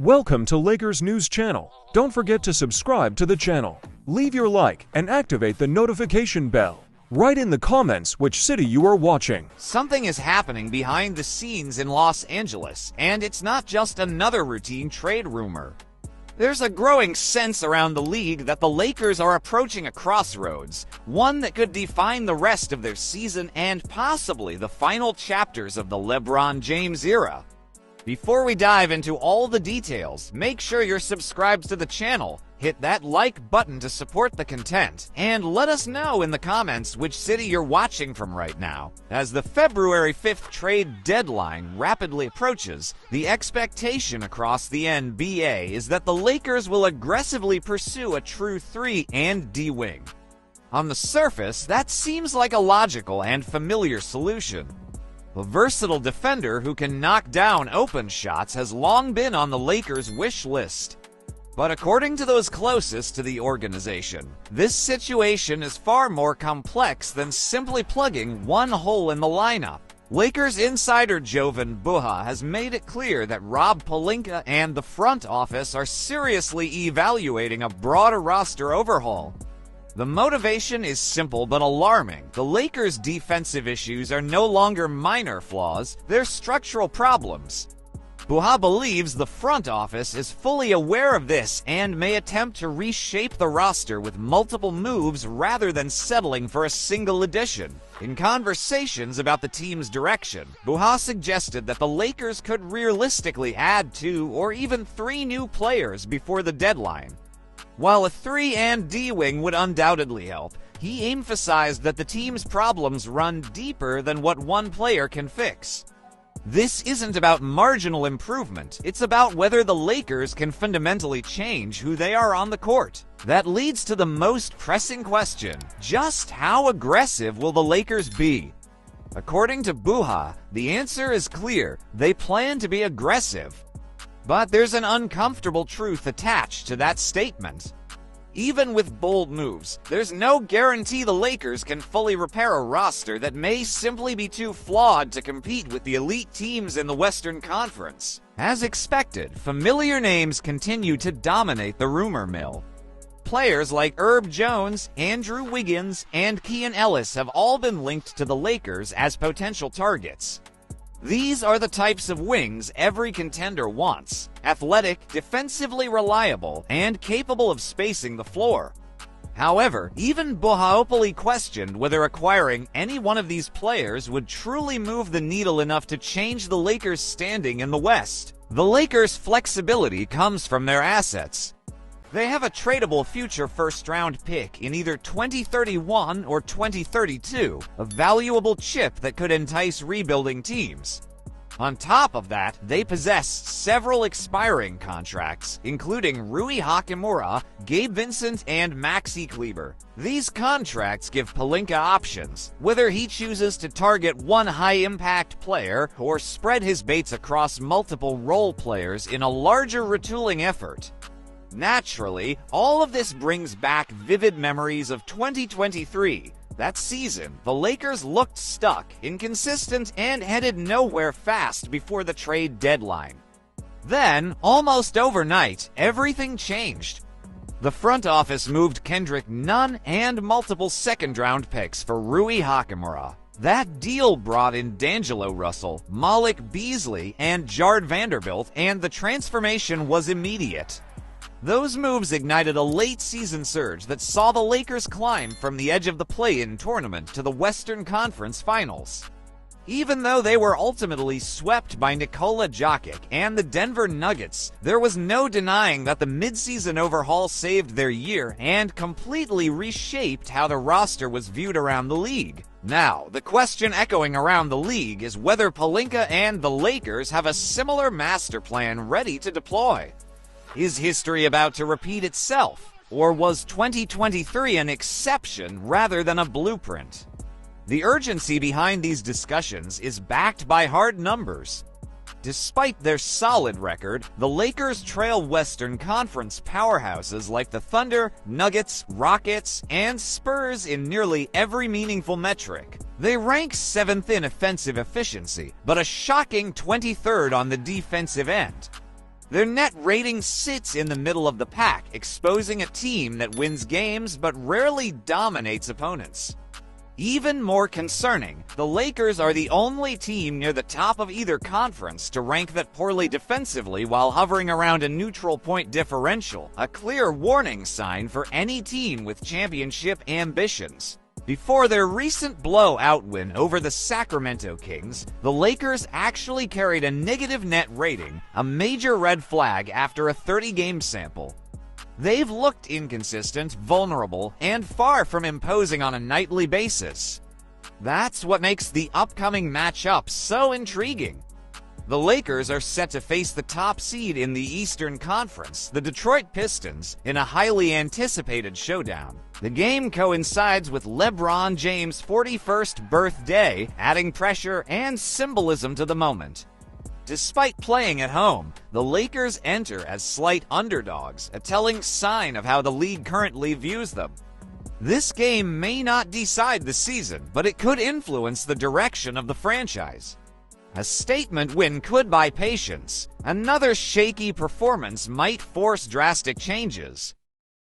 Welcome to Lakers News Channel. Don't forget to subscribe to the channel. Leave your like and activate the notification bell. Write in the comments which city you are watching. Something is happening behind the scenes in Los Angeles, and it's not just another routine trade rumor. There's a growing sense around the league that the Lakers are approaching a crossroads, one that could define the rest of their season and possibly the final chapters of the LeBron James era. Before we dive into all the details, make sure you're subscribed to the channel, hit that like button to support the content, and let us know in the comments which city you're watching from right now. As the February 5th trade deadline rapidly approaches, the expectation across the NBA is that the Lakers will aggressively pursue a true 3 and D wing. On the surface, that seems like a logical and familiar solution. A versatile defender who can knock down open shots has long been on the Lakers' wish list. But according to those closest to the organization, this situation is far more complex than simply plugging one hole in the lineup. Lakers insider Jovan Buha has made it clear that Rob Pelinka and the front office are seriously evaluating a broader roster overhaul. The motivation is simple but alarming. The Lakers' defensive issues are no longer minor flaws, they're structural problems. Buha believes the front office is fully aware of this and may attempt to reshape the roster with multiple moves rather than settling for a single addition. In conversations about the team's direction, Buha suggested that the Lakers could realistically add 2 or even 3 new players before the deadline. While a 3 and D wing would undoubtedly help, he emphasized that the team's problems run deeper than what one player can fix. This isn't about marginal improvement, it's about whether the Lakers can fundamentally change who they are on the court. That leads to the most pressing question: just how aggressive will the Lakers be? According to Buha, the answer is clear: they plan to be aggressive. But there's an uncomfortable truth attached to that statement. Even with bold moves, there's no guarantee the Lakers can fully repair a roster that may simply be too flawed to compete with the elite teams in the Western Conference. As expected, familiar names continue to dominate the rumor mill. Players like Herb Jones, Andrew Wiggins, and Keon Ellis have all been linked to the Lakers as potential targets. These are the types of wings every contender wants: athletic, defensively reliable, and capable of spacing the floor. However, even Buha openly questioned whether acquiring any one of these players would truly move the needle enough to change the Lakers' standing in the West. The Lakers' flexibility comes from their assets. They have a tradable future first-round pick in either 2031 or 2032, a valuable chip that could entice rebuilding teams. On top of that, they possess several expiring contracts, including Rui Hachimura, Gabe Vincent, and Maxi Kleber. These contracts give Pelinka options, whether he chooses to target one high-impact player or spread his baits across multiple role players in a larger retooling effort. Naturally, all of this brings back vivid memories of 2023. That season, the Lakers looked stuck, inconsistent, and headed nowhere fast before the trade deadline. Then, almost overnight, everything changed. The front office moved Kendrick Nunn and multiple second-round picks for Rui Hachimura. That deal brought in D'Angelo Russell, Malik Beasley, and Jard Vanderbilt, and the transformation was immediate. Those moves ignited a late-season surge that saw the Lakers climb from the edge of the play-in tournament to the Western Conference Finals. Even though they were ultimately swept by Nikola Jokic and the Denver Nuggets, there was no denying that the midseason overhaul saved their year and completely reshaped how the roster was viewed around the league. Now, the question echoing around the league is whether Pelinka and the Lakers have a similar master plan ready to deploy. Is history about to repeat itself, or was 2023 an exception rather than a blueprint? The urgency behind these discussions is backed by hard numbers. Despite their solid record, the Lakers trail Western Conference powerhouses like the Thunder, Nuggets, Rockets, and Spurs in nearly every meaningful metric. They rank 7th in offensive efficiency, but a shocking 23rd on the defensive end. Their net rating sits in the middle of the pack, exposing a team that wins games but rarely dominates opponents. Even more concerning, the Lakers are the only team near the top of either conference to rank that poorly defensively while hovering around a neutral point differential, a clear warning sign for any team with championship ambitions. Before their recent blowout win over the Sacramento Kings, the Lakers actually carried a negative net rating, a major red flag after a 30-game sample. They've looked inconsistent, vulnerable, and far from imposing on a nightly basis. That's what makes the upcoming matchup so intriguing. The Lakers are set to face the top seed in the Eastern Conference, the Detroit Pistons, in a highly anticipated showdown. The game coincides with LeBron James' 41st birthday, adding pressure and symbolism to the moment. Despite playing at home, the Lakers enter as slight underdogs, a telling sign of how the league currently views them. This game may not decide the season, but it could influence the direction of the franchise. A statement win could buy patience. Another shaky performance might force drastic changes.